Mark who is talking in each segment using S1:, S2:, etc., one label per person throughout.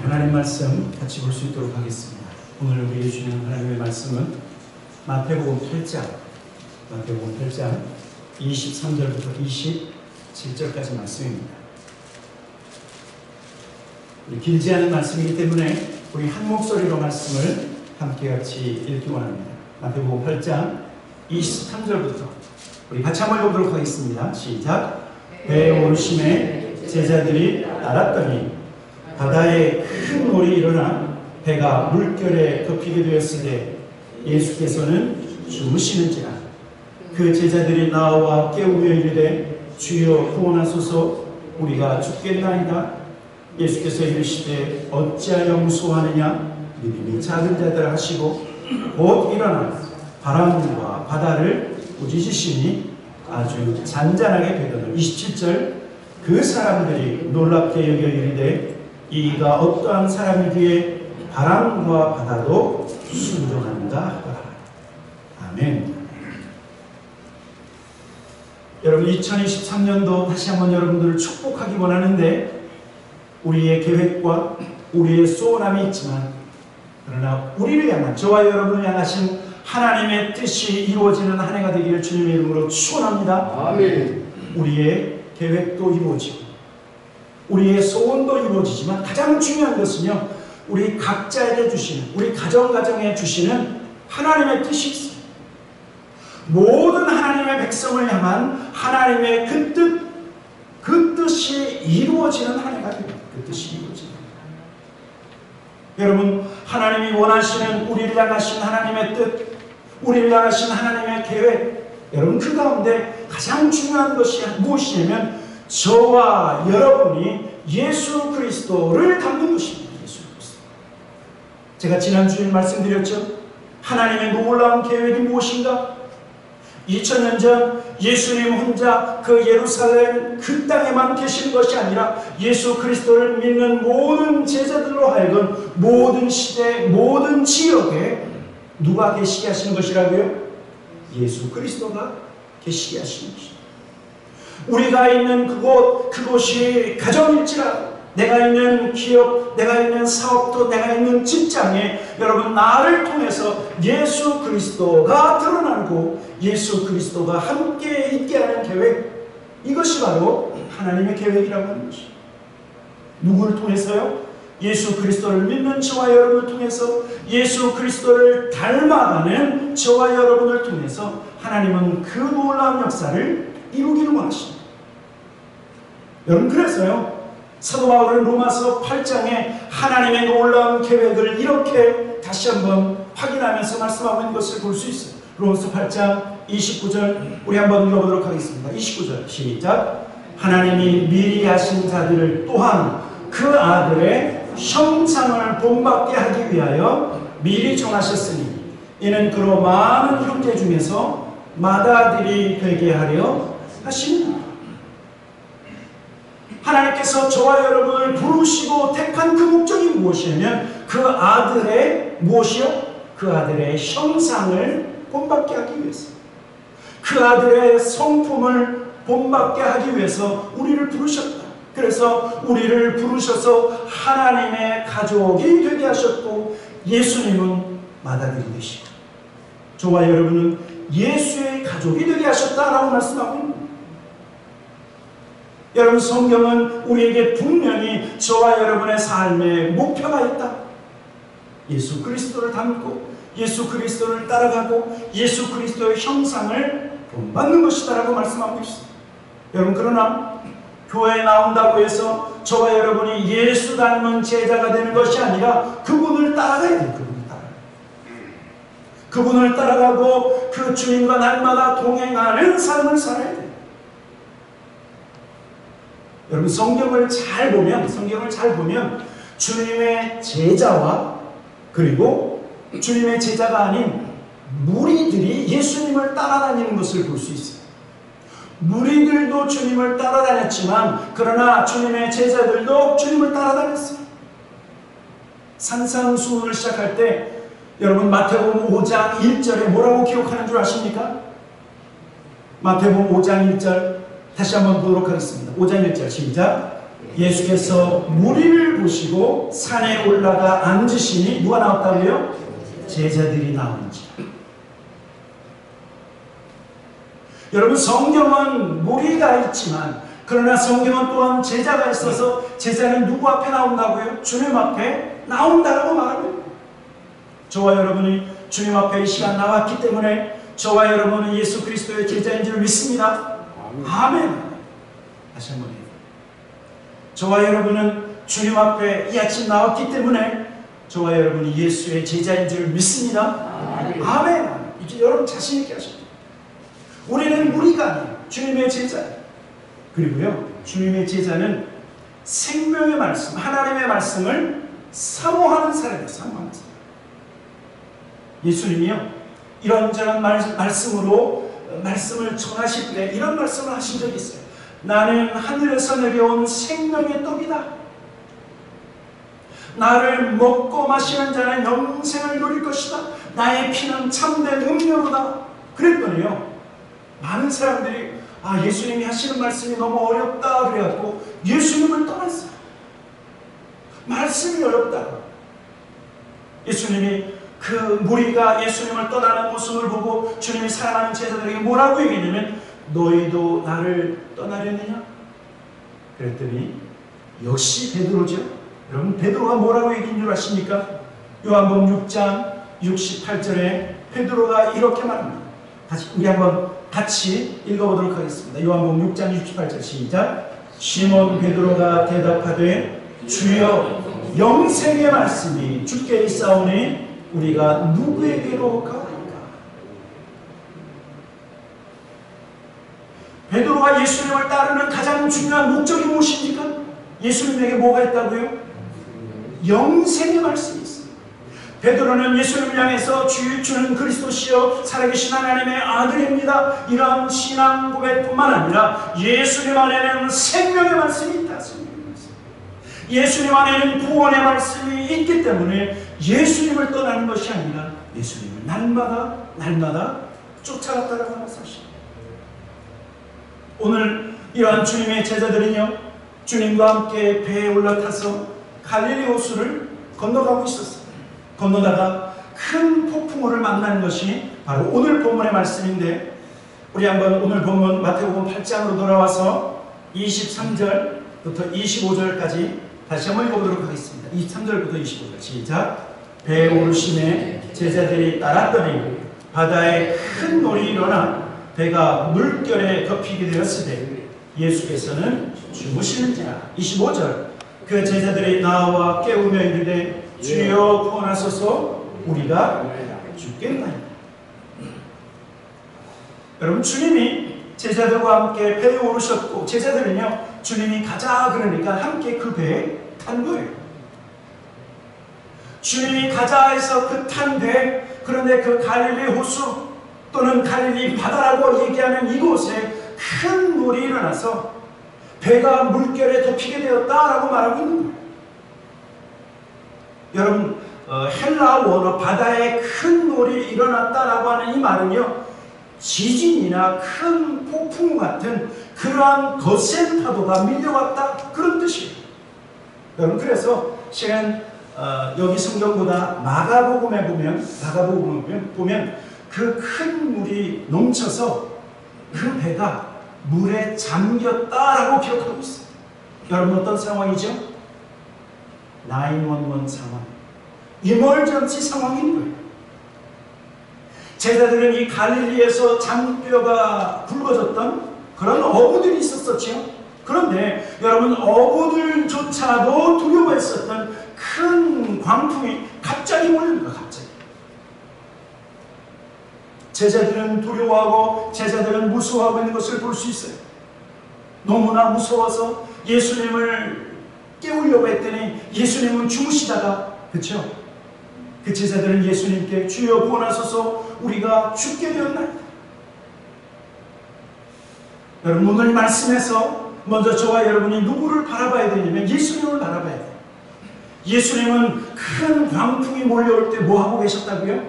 S1: 하나님 말씀 같이 볼 수 있도록 하겠습니다. 오늘 우리에게 주시는 하나님의 말씀은 마태복음 8장 23절부터 27절까지 말씀입니다. 길지 않은 말씀이기 때문에 우리 한 목소리로 말씀을 함께 같이 읽기 원합니다. 마태복음 8장 23절부터 우리 같이 한번 읽어보도록 하겠습니다. 시작. 배에 오르심에 제자들이 따랐더니 바다에 큰 물이 일어나 배가 물결에 덮이게 되었으되 예수께서는 주무시는지라. 그 제자들이 나와 깨우며 이르되 주여 구원하소서 우리가 죽겠나이다. 예수께서 이르시되 어찌하여 무서워하느냐 믿음이 작은 자들 하시고 곧 일어나 바람과 바다를 꾸짖으시니 아주 잔잔하게 되더니 27절 그 사람들이 놀랍게 여겨 이르되 이가 어떠한 사람이기에 바람과 바다도 순종한다 하더라. 아멘. 여러분 2023년도 다시 한번 여러분들을 축복하기 원하는데 우리의 계획과 우리의 소원함이 있지만 그러나 우리를 향한 저와 여러분을 향하신 하나님의 뜻이 이루어지는 한 해가 되기를 주님의 이름으로 축원합니다. 아멘. 우리의 계획도 이루어지고 우리의 소원도 이루어지지만 가장 중요한 것은요, 우리 각자에게 주시는, 우리 가정에 주시는 하나님의 뜻이 있어요. 모든 하나님의 백성을 향한 하나님의 그 뜻이 이루어지는 한 해가 됩니다. 그 뜻이 이루어지는. 여러분, 하나님이 원하시는 우리를 향하신 하나님의 뜻, 우리를 향하신 하나님의 계획, 여러분 그 가운데 가장 중요한 것이 무엇이냐면 저와 여러분이 예수 그리스도를 닮는 것입니다. 예수 그리스도. 제가 지난주에 말씀드렸죠. 하나님의 놀라운 계획이 무엇인가? 2000년 전 예수님 혼자 그 예루살렘 그 땅에만 계신 것이 아니라 예수 그리스도를 믿는 모든 제자들로 하여금 모든 시대, 모든 지역에 누가 계시게 하시는 것이라고요? 예수 그리스도가 계시게 하시는 것입니다. 우리가 있는 그곳이 가정일지라도 내가 있는 기업, 내가 있는 사업도, 내가 있는 직장에 여러분 나를 통해서 예수 그리스도가 드러나고 예수 그리스도가 함께 있게 하는 계획, 이것이 바로 하나님의 계획이라고 하는 것입니다. 누구를 통해서요? 예수 그리스도를 믿는 저와 여러분을 통해서, 예수 그리스도를 닮아가는 저와 여러분을 통해서 하나님은 그 놀라운 역사를 이루기를 원하십니다. 여러분, 그래서요 사도 바울은 로마서 8장에 하나님의 놀라운 계획을 이렇게 다시 한번 확인하면서 말씀하고 있는 것을 볼 수 있어요. 로마서 8장 29절 우리 한번 읽어보도록 하겠습니다. 29절 시작. 하나님이 미리 하신 자들을 또한 그 아들의 형상을 본받게 하기 위하여 미리 정하셨으니 이는 그로 많은 형제 중에서 맏아들이 되게 하려 하십니다. 하나님께서 저와 여러분을 부르시고 택한 그 목적이 무엇이냐면 그 아들의 무엇이요? 그 아들의 형상을 본받게 하기 위해서, 그 아들의 성품을 본받게 하기 위해서 우리를 부르셨다. 그래서 우리를 부르셔서 하나님의 가족이 되게 하셨고 예수님은 맏아들이 되시고 저와 여러분은 예수의 가족이 되게 하셨다라고 말씀하고 있는 겁니다. 여러분, 성경은 우리에게 분명히 저와 여러분의 삶에 목표가 있다. 예수 그리스도를 닮고 예수 그리스도를 따라가고 예수 그리스도의 형상을 본받는 것이다라고 말씀하고 있습니다. 여러분, 그러나 교회에 나온다고 해서 저와 여러분이 예수 닮은 제자가 되는 것이 아니라 그분을 따라가야 돼요. 그분을 따라가고 그 주님과 날마다 동행하는 삶을 살아야 돼요. 여러분, 성경을 잘 보면 주님의 제자와 그리고 주님의 제자가 아닌 무리들이 예수님을 따라다니는 것을 볼 수 있어요. 무리들도 주님을 따라다녔지만 그러나 주님의 제자들도 주님을 따라다녔어요. 산상수훈을 시작할 때 여러분 마태복음 5장 1절에 뭐라고 기록하는 줄 아십니까? 마태복음 5장 1절 다시 한번 보도록 하겠습니다. 5장 1절 시작. 예수께서 무리를 부르시고 산에 올라가 앉으시니 누가 나왔다고요? 제자들이 나오는지라. 여러분, 성경은 무리가 있지만 그러나 성경은 또한 제자가 있어서 제자는 누구 앞에 나온다고요? 주님 앞에 나온다고 말합니다. 저와 여러분이 주님 앞에 이 시간 나왔기 때문에 저와 여러분은 예수 그리스도의 제자인 줄 믿습니다. 아멘. 다시 한번 해요. 저와 여러분은 주님 앞에 이 아침 나왔기 때문에 저와 여러분이 예수의 제자인 줄 믿습니다. 아멘. 이제 여러분 자신 있게 하십시오. 우리는 무리가 아니에요. 주님의 제자예요. 그리고요, 주님의 제자는 생명의 말씀, 하나님의 말씀을 사모하는 사람이에요. 사모하는 사람. 예수님이요, 이런저런 말씀으로 말씀을 전하실 때 이런 말씀을 하신 적이 있어요. 나는 하늘에서 내려온 생명의 떡이다. 나를 먹고 마시는 자는 영생을 누릴 것이다. 나의 피는 참된 음료로다. 그랬더니요, 많은 사람들이 예수님이 하시는 말씀이 너무 어렵다 그래갖고 예수님을 떠났어요. 말씀이 어렵다고. 예수님이 그 무리가 예수님을 떠나는 모습을 보고 주님이 사랑하는 제자들에게 뭐라고 얘기했냐면, 너희도 나를 떠나려느냐? 그랬더니 역시 베드로죠. 여러분, 베드로가 뭐라고 얘기한 줄 아십니까? 요한복음 6장 68절에 베드로가 이렇게 말합니다. 우리 한번 같이 읽어보도록 하겠습니다. 요한복음 6장 68절 시작. 시몬 베드로가 대답하되 주여, 영생의 말씀이 주께 있사오니 우리가 누구에게로 가리까? 베드로가 예수님을 따르는 가장 중요한 목적이 무엇입니까? 예수님에게 뭐가 있다고요? 영생의 말씀이 있어요. 베드로는 예수님을 향해서 주는 그리스도시여 살아계신 하나님의 아들입니다, 이런 신앙 고백뿐만 아니라 예수님 안에는 생명의 말씀이 있다. 생명의 말씀. 예수님 안에는 구원의 말씀이 있기 때문에 예수님을 떠나는 것이 아니라 예수님을 날마다 쫓아갔다라고 하는 사실. 오늘 이러한 주님의 제자들은요, 주님과 함께 배에 올라타서 갈릴리 호수를 건너가고 있었어요. 건너다가 큰 폭풍우를 만나는 것이 바로 오늘 본문의 말씀인데, 우리 한번 오늘 본문 마태복음 8장으로 돌아와서 23절부터 25절까지 다시 한번 읽어보도록 하겠습니다. 23절부터 25절 시작. 배에 오르심에 제자들이 따랐더니 바다에 큰 놀이 일어나 배가 물결에 덮이게 되었으되 예수께서는 주무시는지라. 25절. 그 제자들이 나와 깨우며 이르되 주여 구원하소서, 우리가 죽겠나이다. 여러분, 주님이 제자들과 함께 배에 오르셨고 제자들은요, 주님이 가자 그러니까 함께 그 배에 탄 거예요. 주님이 가자 해서 그 탄 배, 그런데 그 갈릴리 호수 또는 갈릴리 바다라고 얘기하는 이곳에 큰 물이 일어나서 배가 물결에 덮이게 되었다라고 말하고 있는 거예요. 여러분, 헬라 원어 바다에 큰 물이 일어났다라고 하는 이 말은요, 지진이나 큰 폭풍 같은 그러한 거센 파도가 밀려왔다, 그런 뜻이에요. 여러분, 그래서 시간 여기 성경보다 마가복음에 보면 그 큰 물이 넘쳐서 그 배가 물에 잠겼다라고 기록하고 있어요. 여러분, 어떤 상황이죠? 911 상황, 이멀전시 상황인 거예요. 제자들은 이 갈릴리에서 장뼈가 굵어졌던 그런 어부들이 있었었죠. 그런데 여러분, 어부들조차도 두려워했었던 큰 광풍이 갑자기 몰립니다. 갑자기. 제자들은 두려워하고 제자들은 무서워하고 있는 것을 볼 수 있어요. 너무나 무서워서 예수님을 깨우려고 했더니 예수님은 주무시다가, 그렇죠? 그 제자들은 예수님께 주여 구원하소서, 우리가 죽게 되었나이다. 여러분, 오늘 말씀에서 먼저 저와 여러분이 누구를 바라봐야 되냐면 예수님을 바라봐야 돼요. 예수님은 큰 광풍이 몰려올 때 뭐 하고 계셨다고요?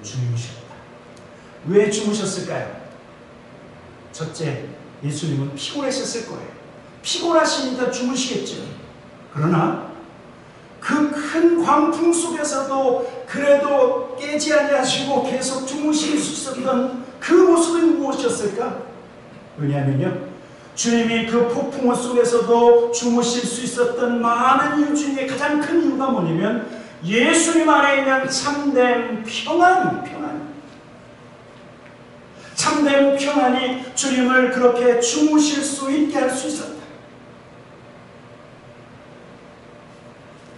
S1: 주무셨다. 왜 주무셨을까요? 첫째, 예수님은 피곤하셨을 거예요. 피곤하시니까 주무시겠죠. 그러나 광풍 속에서도 그래도 깨지 아니하시고 계속 주무실 수 있었던 그 모습은 무엇이었을까? 왜냐하면요, 주님이 그 폭풍우 속에서도 주무실 수 있었던 많은 이유 중에 가장 큰 이유가 뭐냐면 예수님 안에 있는 참된 평안이 참된 평안이 주님을 그렇게 주무실 수 있게 할 수 있었다.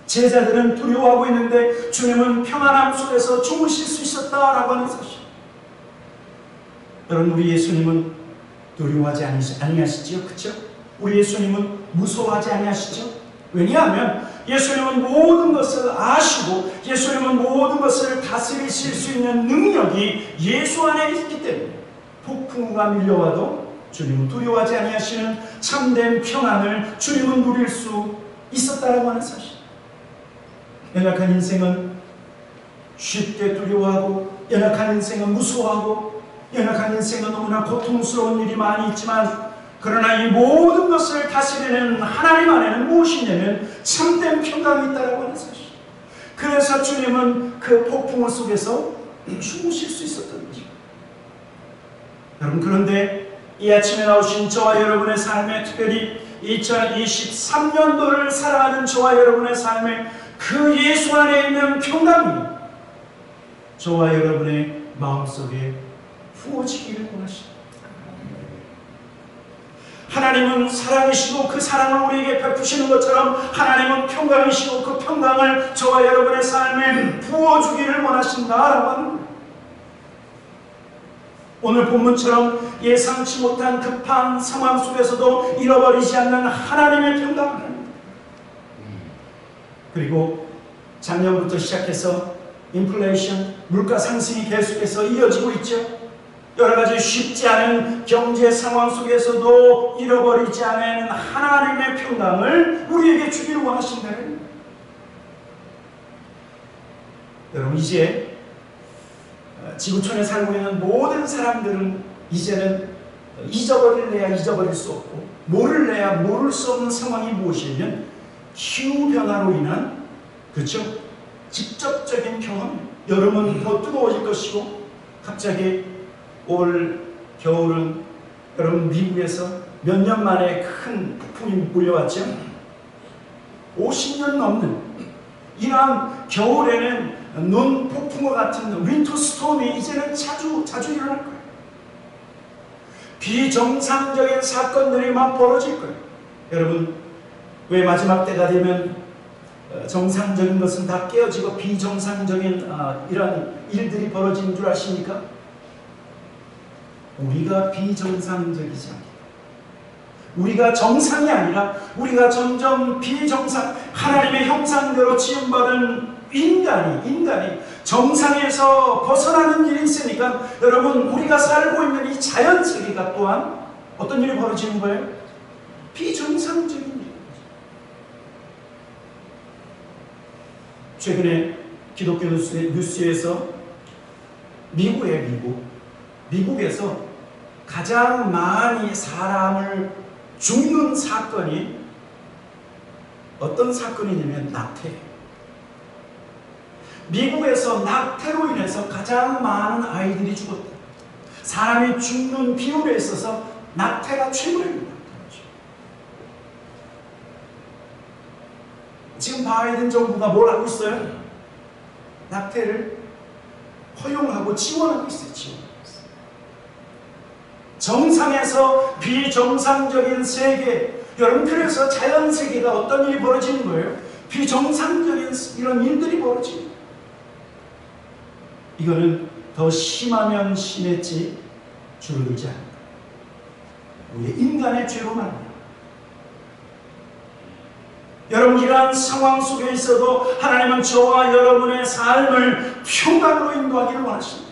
S1: 제자들은 두려워하고 있는데 주님은 평안함 속에서 주무실 수 있었다라고 하는 사실. 여러분, 우리 예수님은 두려워하지 아니하시지요? 그렇죠? 우리 예수님은 무서워하지 아니하시죠? 왜냐하면 예수님은 모든 것을 아시고 예수님은 모든 것을 다스리실 수 있는 능력이 예수 안에 있기 때문에 폭풍우가 밀려와도 주님은 두려워하지 아니하시는 참된 평안을 주님은 누릴 수 있었다라고 하는 사실. 연약한 인생은 쉽게 두려워하고, 연약한 인생은 무서워하고, 연약한 인생은 너무나 고통스러운 일이 많이 있지만, 그러나 이 모든 것을 다스리는 하나님 안에는 무엇이 있냐면 참된 평강이 있다고 하는 사실. 그래서 주님은 그 폭풍우 속에서 주무실 수 있었던 거죠. 여러분, 그런데 이 아침에 나오신 저와 여러분의 삶에, 특별히 2023년도를 살아가는 저와 여러분의 삶에 그 예수 안에 있는 평강이 저와 여러분의 마음속에 부어지기를 원하십니다. 하나님은 사랑이시고 그 사랑을 우리에게 베푸시는 것처럼 하나님은 평강이시고 그 평강을 저와 여러분의 삶에 부어주기를 원하신다라고 하는 거예요. 오늘 본문처럼 예상치 못한 급한 상황 속에서도 잃어버리지 않는 하나님의 평강을, 그리고 작년부터 시작해서 인플레이션, 물가 상승이 계속해서 이어지고 있죠. 여러 가지 쉽지 않은 경제 상황 속에서도 잃어버리지 않는 하나님의 평강을 우리에게 주기를 원하신다는. 여러분, 이제 지구촌에 살고 있는 모든 사람들은 이제는 잊어버릴래야 잊어버릴 수 없고 모를래야 모를 수 없는 상황이 무엇이냐면 기후변화로 인한, 그렇죠? 직접적인 경험. 여름은 더 뜨거워질 것이고, 갑자기 올 겨울은 여러분 미국에서 몇 년 만에 큰 폭풍이 몰려왔죠. 50년 넘는 이러한 겨울에는 눈 폭풍과 같은 윈터 스톰이 이제는 자주 일어날 거예요. 비정상적인 사건들이 막 벌어질 거예요. 여러분, 왜 마지막 때가 되면 정상적인 것은 다 깨어지고 비정상적인 이런 일들이 벌어지는 줄 아십니까? 우리가 비정상적이지 않다. 우리가 정상이 아니라 우리가 점점 비정상, 하나님의 형상대로 지음받은 인간이 정상에서 벗어나는 일이 있으니까, 여러분, 우리가 살고 있는 이 자연세계가 또한 어떤 일이 벌어지는 거예요? 비정상적인 일. 최근에 기독교 뉴스에서 미국에서 가장 많이 사람을 죽는 사건이 어떤 사건이냐면 낙태예요. 미국에서 낙태로 인해서 가장 많은 아이들이 죽었다. 사람이 죽는 비율에 있어서 낙태가 최고입니다. 지금 바이든 정부가 뭘 하고 있어요? 낙태를 허용하고 지원하고 있어요. 정상에서 비정상적인 세계. 여러분, 그래서 자연세계가 어떤 일이 벌어지는 거예요? 비정상적인 이런 일들이 벌어지는 거예요. 이거는 더 심하면 심했지 줄어들지 않는다. 우리의 인간의 죄로 말합니다. 여러분, 이러한 상황 속에 있어도 하나님은 저와 여러분의 삶을 평강으로 인도하기를 원하십니다.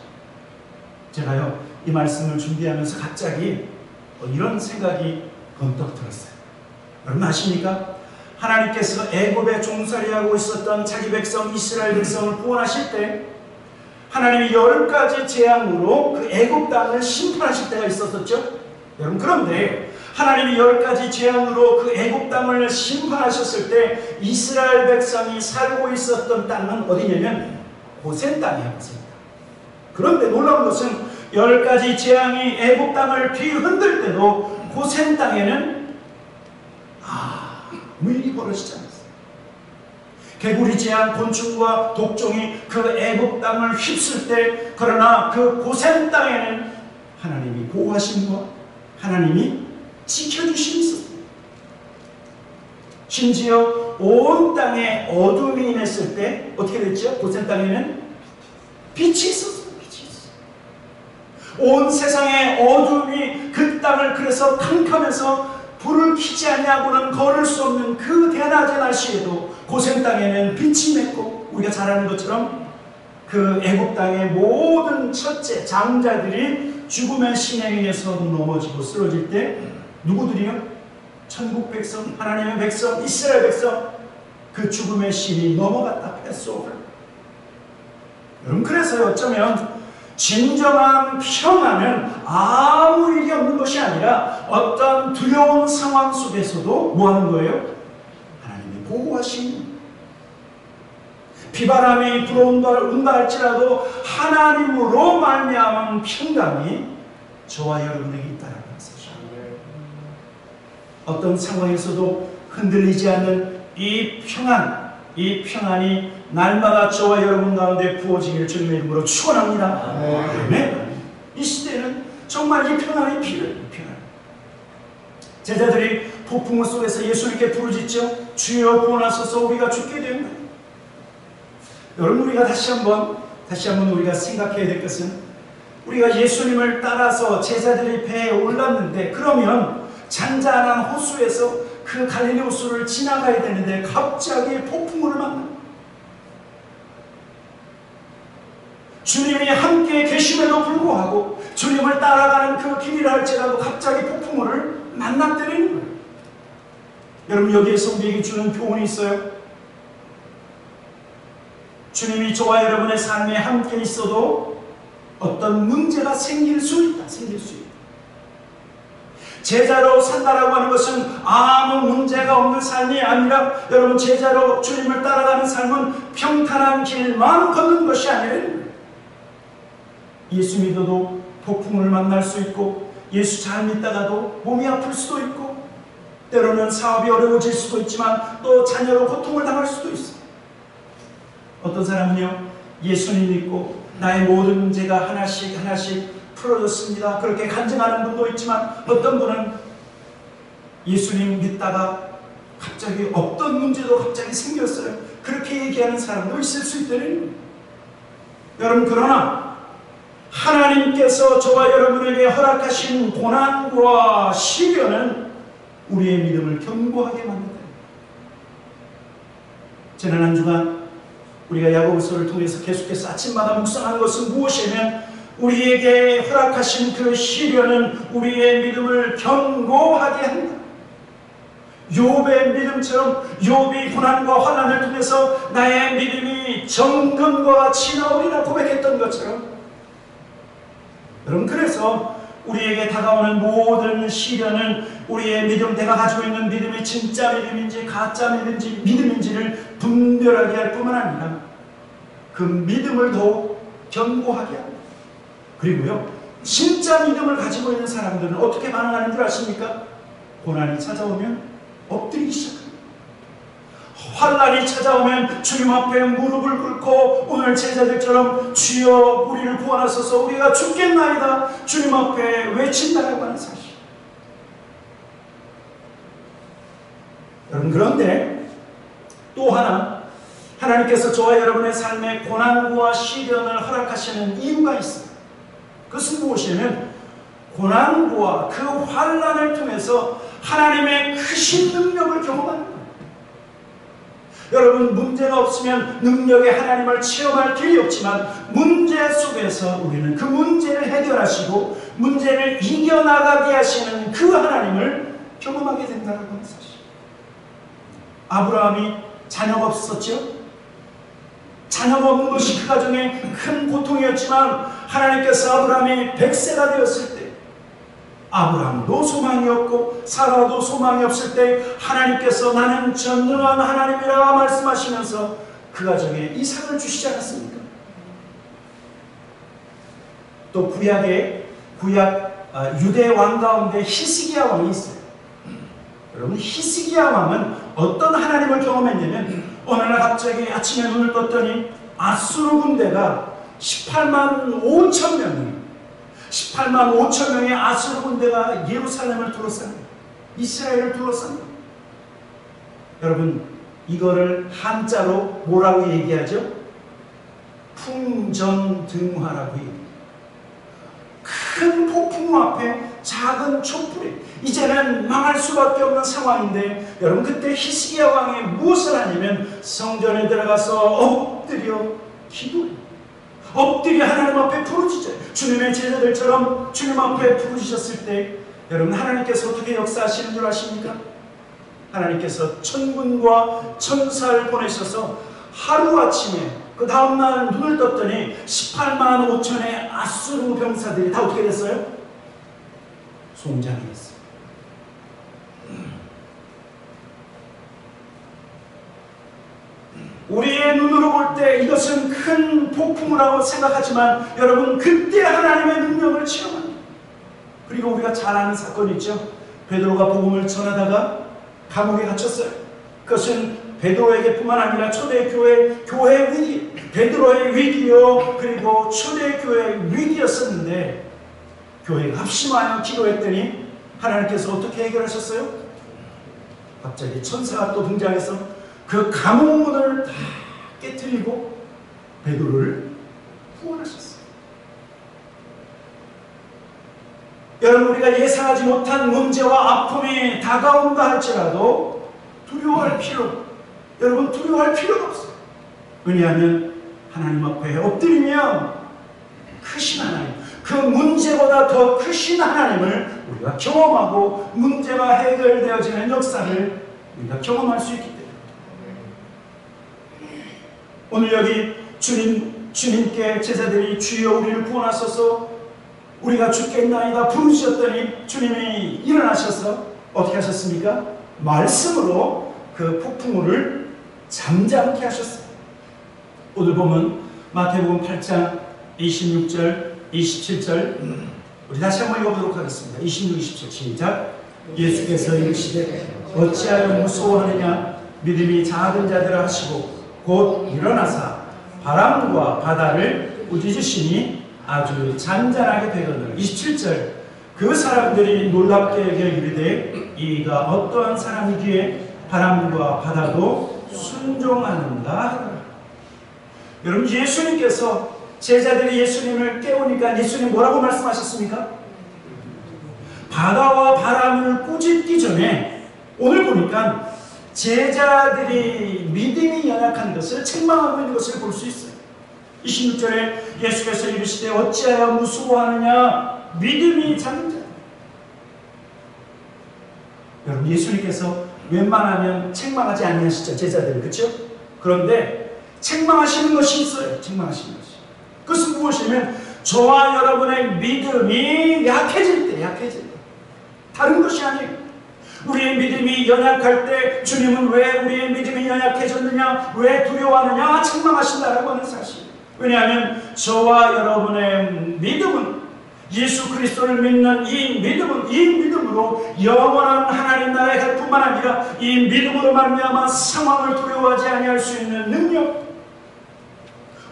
S1: 제가요, 이 말씀을 준비하면서 갑자기 이런 생각이 번뜩 들었어요. 여러분 아십니까? 하나님께서 애굽에 종살이하고 있었던 자기 백성 이스라엘 백성을 구원하실 때 하나님이 10가지 재앙으로 그 애굽 땅을 심판하실 때가 있었었죠. 여러분, 그런데 하나님이 10가지 재앙으로 그 애굽 땅을 심판하셨을 때 이스라엘 백성이 살고 있었던 땅은 어디냐면 고센 땅이야, 고센 땅. 그런데 놀라운 것은 10가지 재앙이 애굽 땅을 뒤흔들 때도 고센 땅에는 아무 일이 벌어지지 않았어요. 개구리 재앙, 곤충과 독종이 그 애굽 땅을 휩쓸 때, 그러나 그 고센 땅에는 하나님이 보호하심과 하나님이 지켜주심이 있었습니다. 심지어 온 땅에 어둠이 임했을 때 어떻게 됐죠? 고센 땅에는 빛이 있었어요. 빛이 있었어요. 온 세상에 어둠이 그 땅을 그래서 캄캄해서 불을 켜지 않냐고는 걸을 수 없는 그 대낮의 날씨에도 고센 땅에는 빛이 맺고, 우리가 잘 아는 것처럼 그 애굽 땅의 모든 첫째 장자들이 죽음의 신에 의해서 넘어지고 쓰러질 때 누구들이요? 천국 백성, 하나님의 백성, 이스라엘 백성, 그 죽음의 신이 넘어갔다. 패스오버. 여러분, 그래서 어쩌면 진정한 평안은 아무 일이 없는 것이 아니라 어떤 두려운 상황 속에서도 뭐 하는 거예요? 하나님이 보호하시는, 비바람이 불어온다 할지라도 하나님으로 말미암은 평강이 저와 여러분에게 있다는 사실입니다. 어떤 상황에서도 흔들리지 않는 이 평안이 날마다 저와 여러분 가운데 부어지기를 주님의 이름으로 축원합니다. 아멘. 이 시대는 정말 이 평안이 필요해요. 평안. 제자들이 폭풍우 속에서 예수님께 부르짖죠. 주여 구원하소서, 우리가 죽게 되었나이다. 여러분, 우리가 다시 한번 우리가 생각해야 될 것은, 우리가 예수님을 따라서 제자들이 배에 올랐는데, 그러면 잔잔한 호수에서 그 갈릴리 호수를 지나가야 되는데 갑자기 폭풍우를 만납니다. 주님이 함께 계심에도 불구하고 주님을 따라가는 그 길이라 할지라도 갑자기 폭풍우를 만났다는 거예요. 여러분, 여기에서 우리에게 주는 교훈이 있어요. 주님이 저와 여러분의 삶에 함께 있어도 어떤 문제가 생길 수 있다. 제자로 산다라고 하는 것은 아무 문제가 없는 삶이 아니라, 여러분, 제자로 주님을 따라가는 삶은 평탄한 길만 걷는 것이 아니라, 예수 믿어도 폭풍을 만날 수 있고, 예수 잘 믿다가도 몸이 아플 수도 있고, 때로는 사업이 어려워질 수도 있지만 또 자녀로 고통을 당할 수도 있어요. 어떤 사람은요, 예수님 믿고 나의 모든 문제가 하나씩 풀어졌습니다, 그렇게 간증하는 분도 있지만, 어떤 분은 예수님 믿다가 갑자기 없던 문제도 갑자기 생겼어요, 그렇게 얘기하는 사람도 있을 수 있다는 거예요. 여러분, 그러나 하나님께서 저와 여러분에게 허락하신 고난과 시련은 우리의 믿음을 견고하게 만든다. 지난 한 주간 우리가 야고보서를 통해서 계속해서 아침마다 묵상하는 것은 무엇이냐면, 우리에게 허락하신 그 시련은 우리의 믿음을 견고하게 한다. 욥의 믿음처럼, 욥이 고난과 환난을 통해서 나의 믿음이 정금과 같이 나오리라 고백했던 것처럼, 여러분, 그래서 우리에게 다가오는 모든 시련은 우리의 믿음, 내가 가지고 있는 믿음이 진짜 믿음인지 가짜 믿음인지를 분별하게 할 뿐만 아니라 그 믿음을 더욱 견고하게 합니다. 그리고요, 진짜 믿음을 가지고 있는 사람들은 어떻게 반응하는 줄 아십니까? 고난이 찾아오면 엎드리기 시작합니다. 환난이 찾아오면 주님 앞에 무릎을 꿇고, 오늘 제자들처럼 주여 우리를 구원하소서, 우리가 죽겠나이다 주님 앞에 외친다라고 하는 사실. 여러분, 그런데 또 하나님께서 저와 여러분의 삶에 고난과 시련을 허락하시는 이유가 있습니다. 그것은 무엇이냐면, 고난과 그 환난을 통해서 하나님의 크신 능력을 경험하는 거예요. 여러분, 문제가 없으면 능력의 하나님을 체험할 길이 없지만, 문제 속에서 우리는 그 문제를 해결하시고 문제를 이겨나가게 하시는 그 하나님을 경험하게 된다는 사실. 아브라함이 자녀가 없었죠. 자녀가 없는 것이 그 가정의 큰 고통이었지만, 하나님께서 아브라함이 100세가 되었을 때 아브라함도 소망이 없고 사라도 소망이 없을 때 하나님께서 나는 전능한 하나님이라 말씀하시면서 그 가정에 이삭을 주시지 않았습니까? 또 유대 왕 가운데 히스기야 왕이 있어요. 여러분, 히스기야 왕은 어떤 하나님을 경험했냐면 어느 날 갑자기 아침에 눈을 떴더니 아수르 군대가 18만 5천 명의 아수르 군대가 예루살렘을 둘러쌉니다. 이스라엘을 둘러쌉니다. 여러분, 이거를 한자로 뭐라고 얘기하죠? 풍전등화라고 얘기합니다. 큰 폭풍 앞에 작은 촛불이 이제는 망할 수밖에 없는 상황인데, 여러분, 그때 히스기야 왕이 무엇을 하냐면 성전에 들어가서 엎드려 기도해요. 엎드려 하나님 앞에 부르짖어요. 주님의 제자들처럼 주님 앞에 부르짖었을 때 여러분, 하나님께서 어떻게 역사하시는 줄 아십니까? 하나님께서 천군과 천사를 보내셔서 하루아침에 그 다음날 눈을 떴더니 18만 5천의 아수르 병사들이 다 어떻게 됐어요? 송장이 됐어요. 우리의 눈으로 볼 때 이것은 큰 폭풍이라고 생각하지만 여러분, 그때 하나님의 능력을 체험합니다. 그리고 우리가 잘 아는 사건이 있죠. 베드로가 복음을 전하다가 감옥에 갇혔어요. 그것은 베드로에게 뿐만 아니라 초대교회 위기, 베드로의 위기요 그리고 초대교회 위기였었는데, 교회가 합심하여 기도했더니 하나님께서 어떻게 해결하셨어요? 갑자기 천사가 또 등장해서 그 감옥문을 다 깨뜨리고 베드로를 구원하셨어요. 여러분, 우리가 예상하지 못한 문제와 아픔이 다가온다 할지라도 두려워할 필요가 없어요. 왜냐하면 하나님 앞에 엎드리면 크신 하나님, 그 문제보다 더 크신 하나님을 우리가 경험하고 문제가 해결되어지는 역사를 우리가 경험할 수 있기 때문에, 오늘 여기 주님께 제자들이 주여 우리를 구원하소서, 우리가 죽겠나이다 부르셨더니 주님이 일어나셔서 어떻게 하셨습니까? 말씀으로 그 폭풍우를 잠잠케 하셨어요. 오늘 보면 마태복음 8장 26절 27절 우리 다시 한번 읽어보도록 하겠습니다. 26, 27 시작. 예수께서 이르시되 어찌하여 무서워하느냐, 믿음이 작은 자들아 하시고 곧 일어나사 바람과 바다를 꾸짖으시니 아주 잔잔하게 되거늘. 27절 그 사람들이 놀랍게 여겨 이르되 이가 어떠한 사람이기에 바람과 바다도 순종하는가 하더라. 여러분, 예수님께서 제자들이 예수님을 깨우니까 예수님 뭐라고 말씀하셨습니까? 바다와 바람을 꾸짖기 전에 오늘 보니까 제자들이 믿음이 연약한 것을 책망하고 있는 것을 볼 수 있어요. 26절에 예수께서 이르시되 어찌하여 무서워하느냐, 믿음이 작은 자. 여러분, 예수님께서 웬만하면 책망하지 아니하시죠, 제자들, 그렇죠? 그런데 책망하시는 것이 있어요. 책망하시는 것이. 그것은 무엇이냐면 저와 여러분의 믿음이 약해질 때, 다른 것이 아니에요. 우리의 믿음이 연약할 때 주님은 왜 우리의 믿음이 연약해졌느냐, 왜 두려워하느냐 책망하신다라고 하는 사실. 왜냐하면 저와 여러분의 믿음은, 예수 그리스도를 믿는 이 믿음으로 영원한 하나님 나라에 갈 뿐만 아니라 이 믿음으로 말미암아 상황을 두려워하지 아니할 수 있는 능력,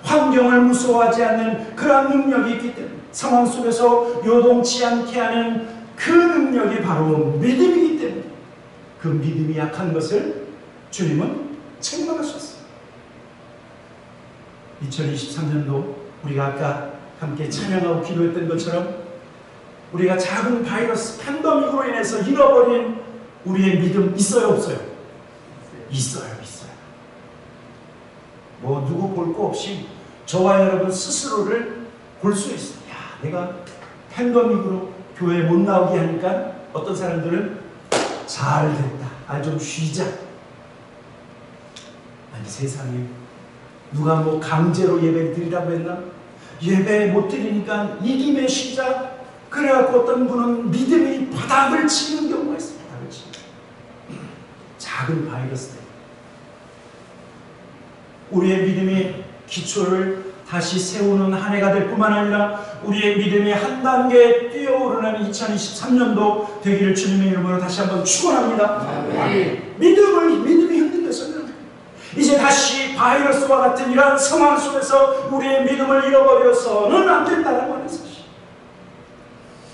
S1: 환경을 무서워하지 않는 그러한 능력이 있기 때문에 상황 속에서 요동치 않게 하는 그 능력이 바로 믿음이기 때문에 그 믿음이 약한 것을 주님은 책망하셨어요. 2023년도 우리가 아까 함께 찬양하고 기도했던 것처럼 우리가 작은 바이러스 팬데믹으로 인해서 잃어버린 우리의 믿음 있어요, 없어요? 있어요. 뭐 누구 볼 거 없이 저와 여러분 스스로를 볼 수 있어요. 야, 내가 팬데믹으로 교회 못 나오게 하니까 어떤 사람들은 잘 됐다, 좀 쉬자. 아니, 세상에 누가 강제로 예배 드리라고 했나? 예배 못 드리니까 이김에 쉬자. 그래갖고 어떤 분은 믿음이 바닥을 치는 경우가 있어요. 바닥을 치는. 작은 바이러스 때문에. 우리의 믿음의 기초를 다시 세우는 한 해가 될 뿐만 아니라 우리의 믿음이 한 단계 뛰어오르는 2023년도 되기를 주님의 이름으로 다시 한번 축원합니다. 믿음이 흔들려서는 이제 다시 바이러스와 같은 이러한 상황 속에서 우리의 믿음을 잃어버려서는 안 된다는 하는 사실.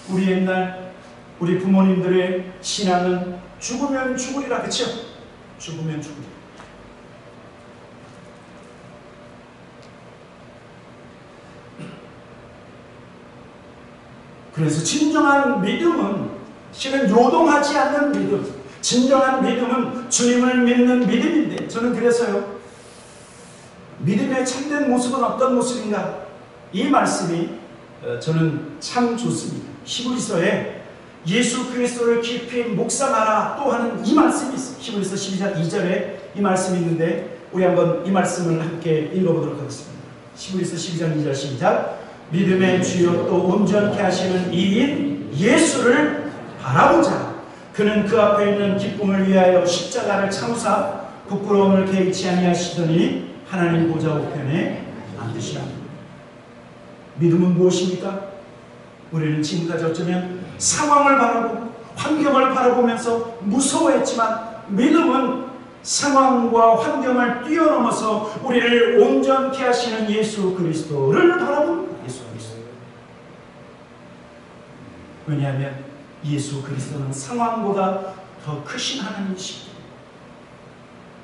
S1: 우리 옛날 우리 부모님들의 신앙은 죽으면 죽으리라, 그렇죠? 죽으면 죽으리라. 그래서 진정한 믿음은 실은 요동하지 않는 믿음, 진정한 믿음은 주님을 믿는 믿음인데, 저는 그래서요, 믿음의 참된 모습은 어떤 모습인가? 이 말씀이 저는 참 좋습니다. 히브리서에 예수 그리스도를 깊이 묵상하라 또 하는 이 말씀이 있어요. 히브리서 12장 2절에 이 말씀이 있는데 우리 한번 이 말씀을 함께 읽어보도록 하겠습니다. 히브리서 12장 2절 시작. 믿음의 주요 또 온전케 하시는 이인 예수를 바라보자. 그는 그 앞에 있는 기쁨을 위하여 십자가를 참으사 부끄러움을 개의치 아니하시더니 하나님 보좌 우편에 앉으시라. 믿음은 무엇입니까? 우리는 지금까지 어쩌면 상황을 바라보고 환경을 바라보면서 무서워했지만, 믿음은 상황과 환경을 뛰어넘어서 우리를 온전케 하시는 예수 그리스도를 바라봅니다. 예수 그리스도. 왜냐하면 예수 그리스도는 상황보다 더 크신 하나님이시기 때문에.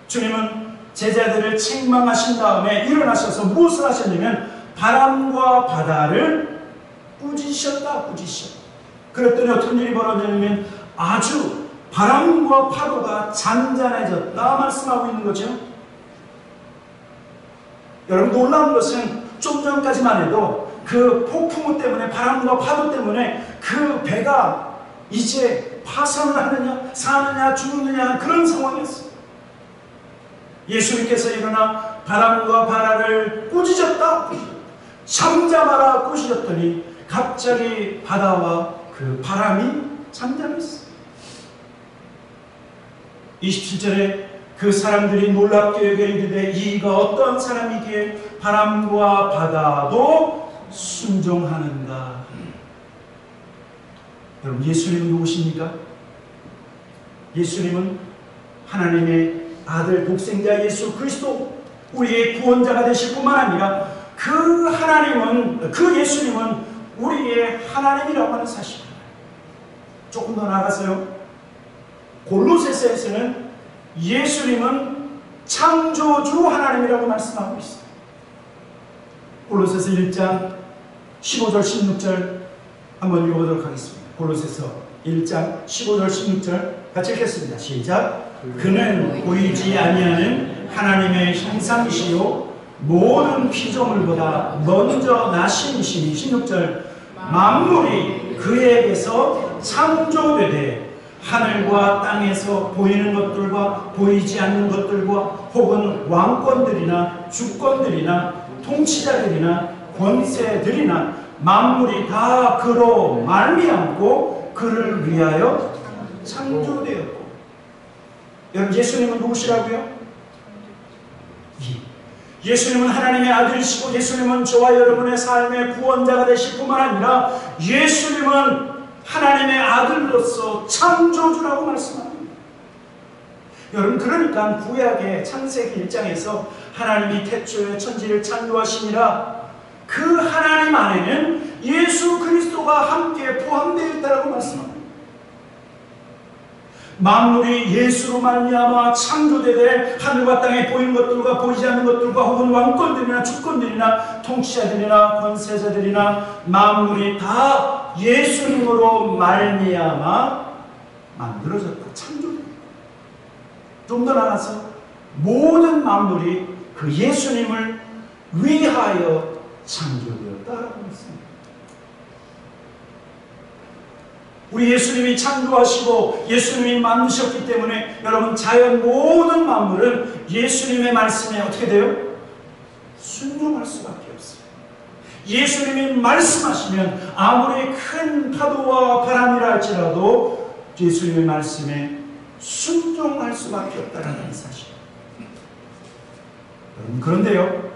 S1: 주님은 제자들을 책망하신 다음에 일어나셔서 무엇을 하셨냐면 바람과 바다를 꾸짖으셨다. 그랬더니 어떤 일이 벌어졌냐면 아주 바람과 파도가 잔잔해졌다 말씀하고 있는 거죠. 여러분, 놀라운 것은 좀 전까지만 해도 그 폭풍우 때문에, 바람과 파도 때문에 그 배가 이제 파산을 하느냐 사느냐 죽느냐 그런 상황이었어요. 예수님께서 일어나 바람과 바다를 꾸짖었다, 잠잠하라 꾸짖었더니 갑자기 바다와 그 바람이 잠잠했어요. 27절에 그 사람들이 놀랍게 여겨 이르되 이가 어떤 사람이기에 바람과 바다도 순종하는가. 여러분, 예수님은 누구십니까? 예수님은 하나님의 아들 독생자 예수 그리스도, 우리의 구원자가 되실 뿐만 아니라 그 하나님은, 그 예수님은 우리의 하나님이라고 하는 사실입니다. 조금 더 나아가서요, 골로새서에서는 예수님은 창조주 하나님이라고 말씀하고 있어요. 골로새서 1장 15절 16절 한번 읽어보도록 하겠습니다. 골로새서 1장 15절 16절 같이 읽겠습니다. 시작. 그는 보이지 아니하는 하나님의 형상이시요 모든 피조물보다 먼저 나신 이시니 16절 만물이 그에게서 창조되되 하늘과 땅에서 보이는 것들과 보이지 않는 것들과 혹은 왕권들이나 주권들이나 통치자들이나 권세들이나 만물이 다 그로 말미암고 그를 위하여 창조되었고. 여러분, 예수님은 누구시라고요? 예수님은 하나님의 아들이시고 예수님은 저와 여러분의 삶의 구원자가 되실 뿐만 아니라 예수님은 하나님의 아들로서 창조주라고 말씀합니다. 여러분, 그러니까 구약의 창세기 1장에서 하나님이 태초에 천지를 창조하시니라, 그 하나님 안에는 예수 그리스도가 함께 포함되어 있다고 말씀합니다. 만물이 예수로 말미암아 창조되되 하늘과 땅에 보이는 것들과 보이지 않는 것들과 혹은 왕권들이나 주권들이나 통치자들이나 권세자들이나 만물이 다 예수님으로 말미암아 만들어졌다, 창조됐다. 좀 더 나아가서 모든 만물이 그 예수님을 위하여 창조되었다라고 했습니다. 우리 예수님이 창조하시고 예수님이 만드셨기 때문에 여러분, 자연 모든 만물은 예수님의 말씀에 어떻게 돼요? 순종할 수밖에 없어요. 예수님이 말씀하시면 아무리 큰 파도와 바람이라 할지라도 예수님의 말씀에 순종할 수밖에 없다는 사실. 그런데요,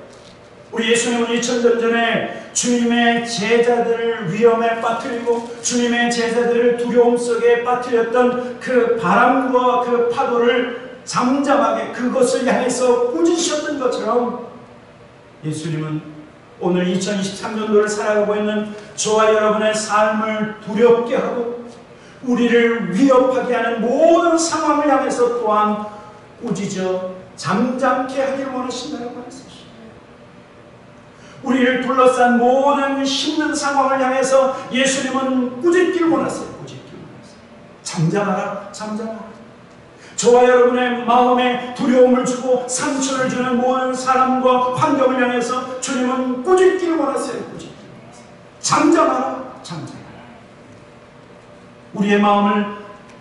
S1: 우리 예수님은 2000년 전에 주님의 제자들을 위험에 빠뜨리고 주님의 제자들을 두려움 속에 빠뜨렸던 그 바람과 그 파도를 잠잠하게 그것을 향해서 꾸짖으셨던 것처럼 예수님은 오늘 2023년도를 살아가고 있는 저와 여러분의 삶을 두렵게 하고 우리를 위협하게 하는 모든 상황을 향해서 또한 꾸짖어 잠잠케 하기를 원하신다고 말씀하십니다. 우리를 둘러싼 모든 힘든 상황을 향해서 예수님은 꾸짖기를 원하세요. 꾸짖기를 원하세요. 잠잠하라, 잠잠하라. 저와 여러분의 마음에 두려움을 주고 상처를 주는 모든 사람과 환경을 향해서 주님은 꾸짖기를 원하세요. 꾸짖기를 원하세요. 잠잠하라, 잠잠하라. 우리의 마음을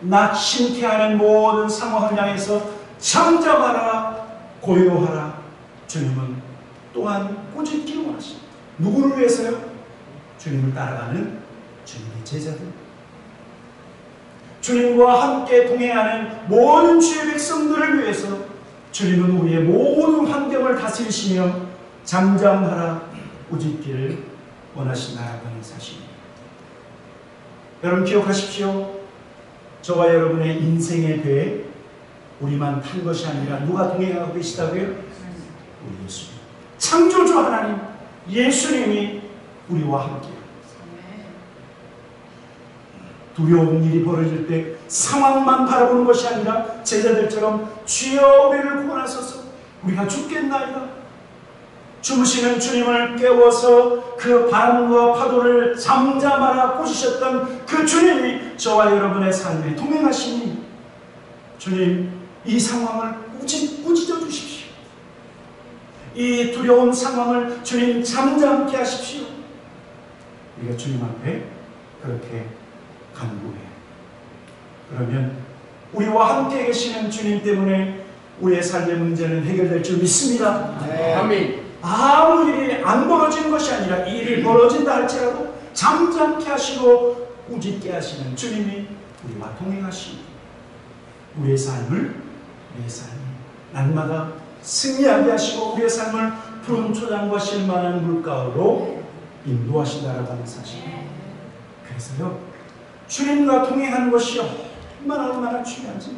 S1: 낙심케 하는 모든 상황을 향해서 잠잠하라, 고요하라. 주님은 또한 꾸짖기를 원하십니다. 누구를 위해서요? 주님을 따라가는 주님의 제자들, 주님과 함께 동행하는 모든 주의 백성들을 위해서 주님은 우리의 모든 환경을 다스리시며 잠잠하라, 꾸짖기를 원하신다는 사실입니다. 여러분 기억하십시오. 저와 여러분의 인생의 배에 우리만 탄 것이 아니라 누가 동행하고 계시다고요? 우리 예수님, 창조주 하나님 예수님이 우리와 함께. 두려운 일이 벌어질 때 상황만 바라보는 것이 아니라 제자들처럼 주여 우리를 구원하소서, 우리가 죽겠나이다. 주무시는 주님을 깨워서 그 바람과 파도를 잠잠하라 꾸짖으셨던 그 주님이 저와 여러분의 삶에 동행하시니 주님, 이 상황을 꾸짖어 주십시오. 이 두려운 상황을 주님 잠잠케 하십시오. 우리가 주님 앞에 그렇게 간구해요. 그러면 우리와 함께 계시는 주님 때문에 우리의 삶의 문제는 해결될 줄 믿습니다.
S2: 네. 아멘.
S1: 아무 일이 안 벌어지는 것이 아니라 이 일이 벌어진다 할지라도 잠잠케 하시고 꾸짖게 하시는 주님이 우리와 동행하시니 우리의 삶을 날마다 승리하게 하시고 우리의 삶을 푸른 초장과 실만한 물가로 인도하신다라고 하는 사실. 그래서요, 주님과 동행하는 것이 얼마나 중요한지.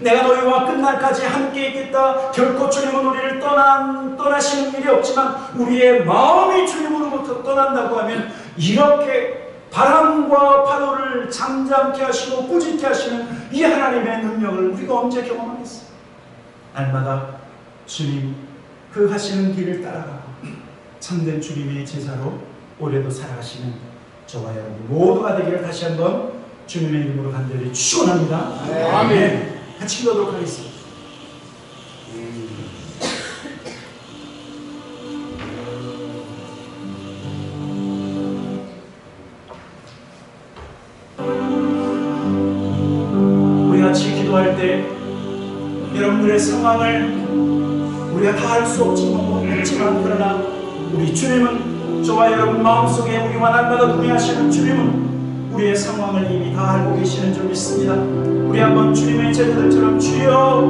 S1: 내가 너희와 끝날까지 함께 있겠다. 결코 주님은 우리를 떠나시는 일이 없지만 우리의 마음이 주님으로부터 떠난다고 하면 이렇게 바람과 파도를 잠잠케 하시고 꾸짖게 하시는 이 하나님의 능력을 우리가 언제 경험하겠어요? 날마다 주님 그 하시는 길을 따라가고 참된 주님의 제자로 올해도 살아가시는 저와 여러분 모두가 되기를 다시 한번 주님의 이름으로 간절히 축원합니다. 아멘. 같이 기도하도록 하겠습니다. 우리 같이 기도할 때 여러분들의 상황을 우리가 다 알 수 없지만 그러나 우리 주님은 저와 여러분 마음속에 우리와 날마다 동행하시는 주님은 우리의 상황을 이미 다 알고 계시는 줄 믿습니다. 우리 한번 주님의 제자들처럼 주여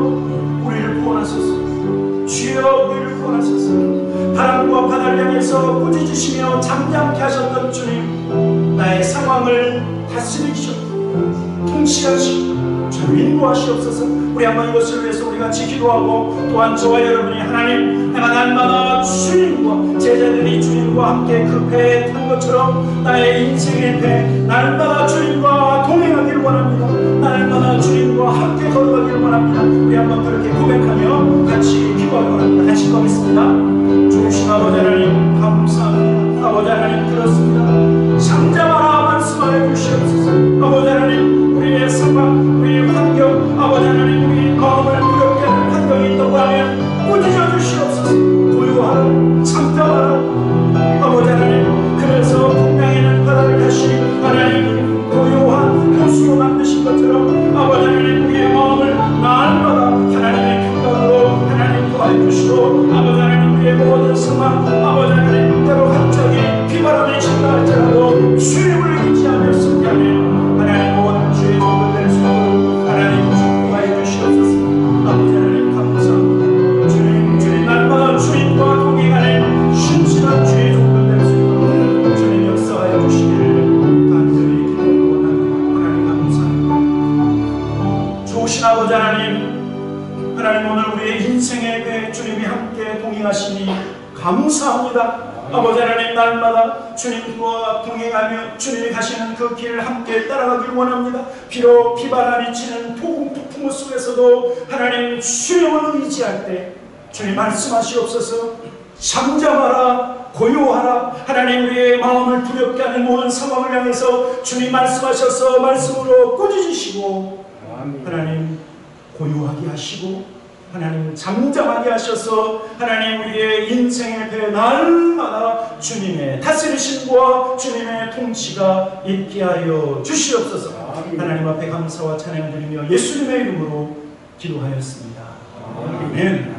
S1: 우리를 구원하소서, 주여 우리를 구원하소서. 바람과 바다를 향해서 꾸짖으시며 잠잠케 하셨던 주님, 나의 상황을 다스리시고 통치하시고 저를 인도하시옵소서. 우리 한번 이것을 위해서 우리가 기도하고 또한 저와 여러분이 하나님, 내가 날마다 주님과 제자들이 주님과 함께 그 배에 탄 것처럼 나의 인생의 배 날마다 주님과 동행하기를 원합니다. 날마다 주님과 함께 걸어가기를 원합니다. 우리 한번 그렇게 고백하며 같이 기도하기 원합니다. 같이 기도하겠습니다. 주신 아버지 하나님 감사합니다. 아버지 하나님 그렇습니다. 잠잠하라 말씀하여 주시옵소서. 아버지 하나님 우리의 상황, 우리의 환경, 아버지 하나님 우리 마음을 두렵게 하는 환경이 있다고 하면 꾸짖어 주시옵소서. 고요하라, 잠잠하라. 아버지 하나님 그래서 풍랑에는 바다를 다시 하나님 고요한 호수로 만드신 것처럼 아버지 하나님 우리의 마음을 날마다 하나님의 평강으로 하나님 도와주시고 아버지 하나님 우리의 모든 상황 아버지 하나님 비바람이 친다 할지라도 주님을 의지하며 승리하는 하나님 모든 주의 종들 될 수 있도록 하나님 축복하여 주시옵소서. 아버지 하나님 감사합니다. 주님 날마다 주님과 동행하는 신실한 주의 종들 될 수 있도록 주님 역사하여 주시기를 간절히 기도하고 원합니다. 하나님 감사합니다. 좋으신 아버지 하나님 오늘 우리의 인생에 그 주님이 함께 동행하시니 감사합니다. 아버지 하나님 날마다 주님과 동행하며 주님이 가시는 그 길을 함께 따라가길 원합니다. 비록 비바람이 치는 폭풍우 속에서도 하나님 주님을 의지할 때 주님 말씀하시옵소서. 잠잠하라 고요하라. 하나님 우리의 마음을 두렵게 하는 모든 상황을 향해서 주님 말씀하셔서 말씀으로 꾸짖으시고 하나님 고요하게 하시고 하나님 잠잠하게 하셔서 하나님 우리의 인생의 배 날마다 주님의 다스리심과 주님의 통치가 있게 하여 주시옵소서. 하나님 앞에 감사와 찬양을 드리며 예수님의 이름으로 기도하였습니다. 아멘.